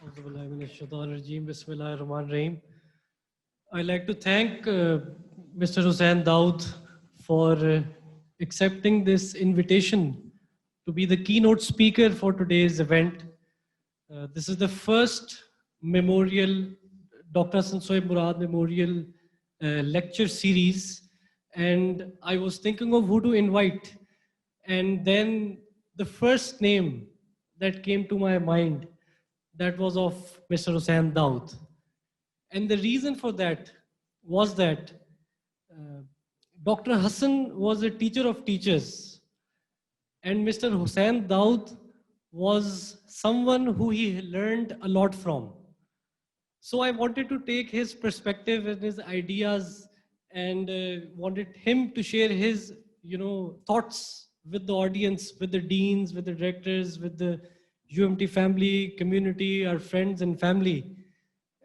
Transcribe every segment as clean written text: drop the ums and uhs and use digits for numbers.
Bismillahirrahmanirrahim. I'd like to thank Mr. Hussain Daud for accepting this invitation to be the keynote speaker for today's event. This is the first memorial, Dr. Hassan Soeb Murad Memorial lecture series, and I was thinking of who to invite. And then the first name that came to my mind, that was of Mr. Hussain Daud. And the reason for that was that Dr. Hassan was a teacher of teachers, and Mr. Hussain Daud was someone who he learned a lot from. So I wanted to take his perspective and his ideas, and wanted him to share his, thoughts with the audience, with the deans, with the directors, with the UMT family, community, our friends and family.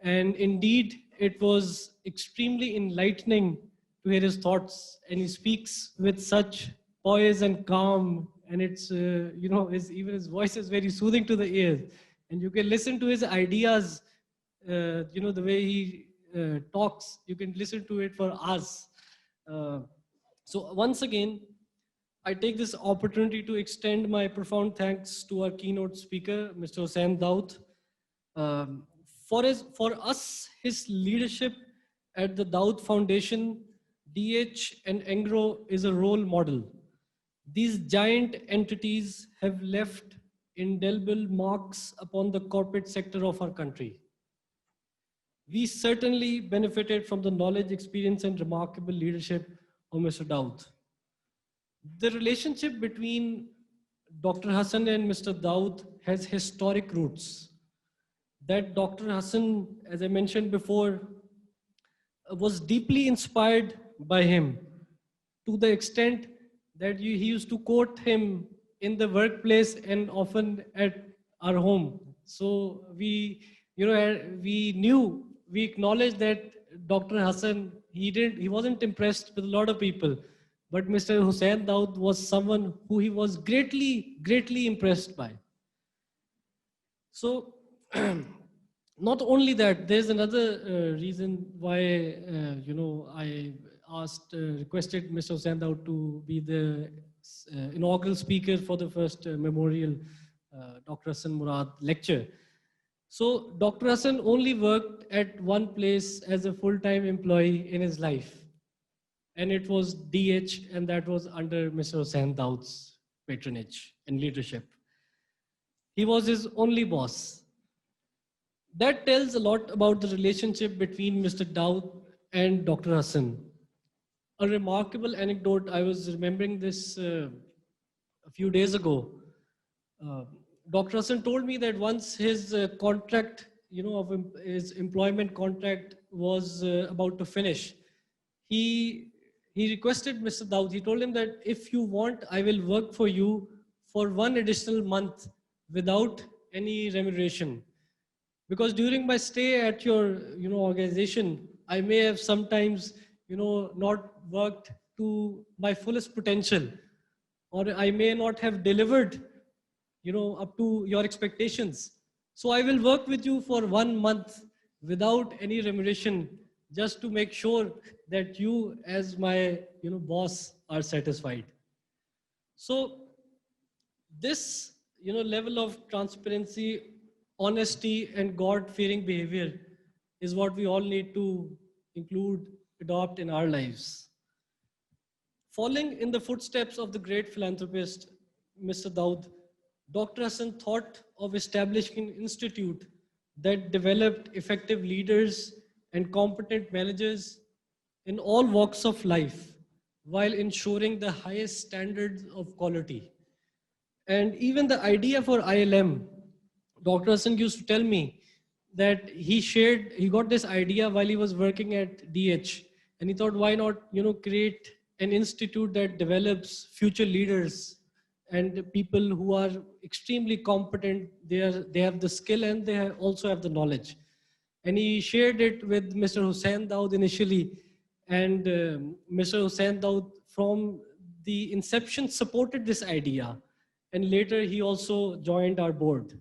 And indeed, it was extremely enlightening to hear his thoughts. And he speaks with such poise and calm. And it's, even his voice is very soothing to the ears. And you can listen to his ideas, the way he talks, you can listen to it for hours. So once again, I take this opportunity to extend my profound thanks to our keynote speaker, Mr. Hussain Daud. For us, his leadership at the Daud Foundation, DH and Engro is a role model. These giant entities have left indelible marks upon the corporate sector of our country. We certainly benefited from the knowledge, experience, and remarkable leadership of Mr. Daud. The relationship between Dr. Hassan and Mr. Daud has historic roots. That Dr. Hassan, as I mentioned before, was deeply inspired by him, to the extent that he used to quote him in the workplace and often at our home. So we acknowledged that Dr. Hassan, he wasn't impressed with a lot of people, but Mr. Hussain Daud was someone who he was greatly, greatly impressed by. So, not only that, there's another reason why, I requested Mr. Hussain Daud to be the inaugural speaker for the first memorial Dr. Hassan Murad lecture. So, Dr. Hassan only worked at one place as a full-time employee in his life. And it was DH, and that was under Mr. Hussain Daud's patronage and leadership. He was his only boss. That tells a lot about the relationship between Mr. Daud and Dr. Hassan. A remarkable anecdote, I was remembering this a few days ago. Dr. Hassan told me that once his contract, his employment contract was about to finish, he requested Mr. Daud, he told him that if you want, I will work for you for one additional month without any remuneration. Because during my stay at your organization, I may have sometimes not worked to my fullest potential, or I may not have delivered up to your expectations. So I will work with you for 1 month without any remuneration, just to make sure that you as my boss are satisfied. So this level of transparency, honesty, and God-fearing behavior is what we all need to adopt in our lives. Following in the footsteps of the great philanthropist, Mr. Daud, Dr. Hassan thought of establishing an institute that developed effective leaders and competent managers in all walks of life, while ensuring the highest standards of quality. And even the idea for ILM, Dr. Hassan used to tell me that he got this idea while he was working at DH, and he thought, why not, create an institute that develops future leaders and people who are extremely competent. They have the skill, and they also have the knowledge. And he shared it with Mr. Hussain Daud initially, and Mr. Hussain Daud from the inception supported this idea, and later he also joined our board.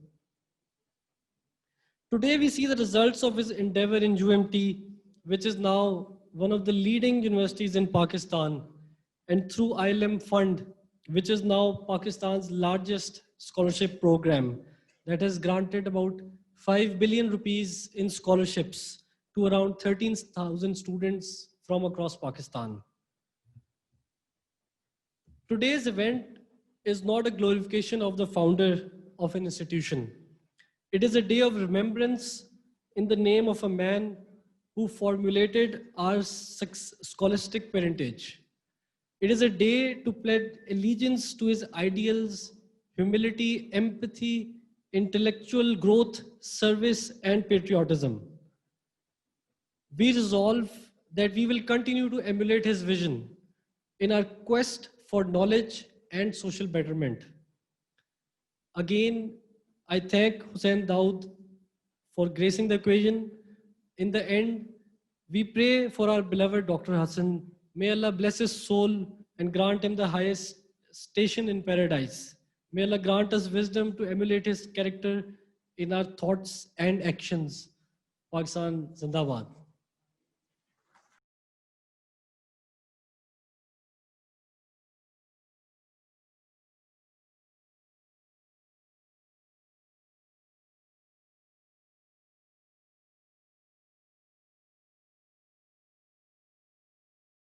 Today, we see the results of his endeavor in UMT, which is now one of the leading universities in Pakistan, and through ILM Fund, which is now Pakistan's largest scholarship program that has granted about 5 billion rupees in scholarships to around 13,000 students from across Pakistan. Today's event is not a glorification of the founder of an institution. It is a day of remembrance in the name of a man who formulated our scholastic parentage. It is a day to pledge allegiance to his ideals, humility, empathy, intellectual growth, service, and patriotism. We resolve that we will continue to emulate his vision in our quest for knowledge and social betterment. Again, I thank Hussain Daud for gracing the occasion. In the end, we pray for our beloved Dr. Hassan. May Allah bless his soul and grant him the highest station in paradise. May Allah grant us wisdom to emulate his character in our thoughts and actions. Pakistan Zindabad.